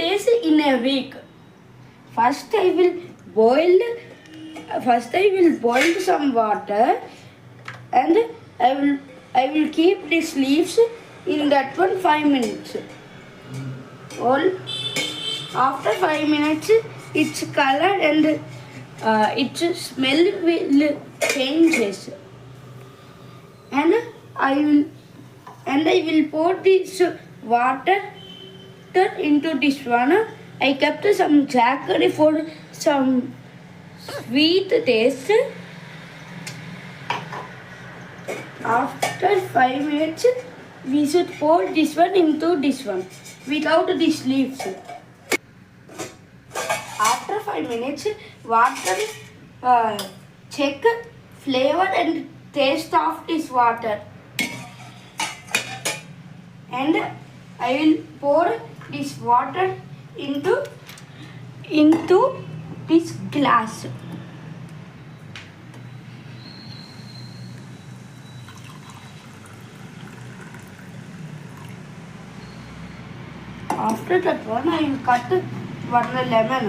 days in a week. First I will boil some water, and I will keep these leaves in that one 5 minutes. All after 5 minutes, its color and its smell will changes, and I will pour this water into this one. I kept some jaggery for some sweet taste. After 5 minutes, we should pour this one into this one without these leaves. After 5 minutes, water check flavor and taste of this water, and I will pour this water into this glass. After that one, I will cut one lemon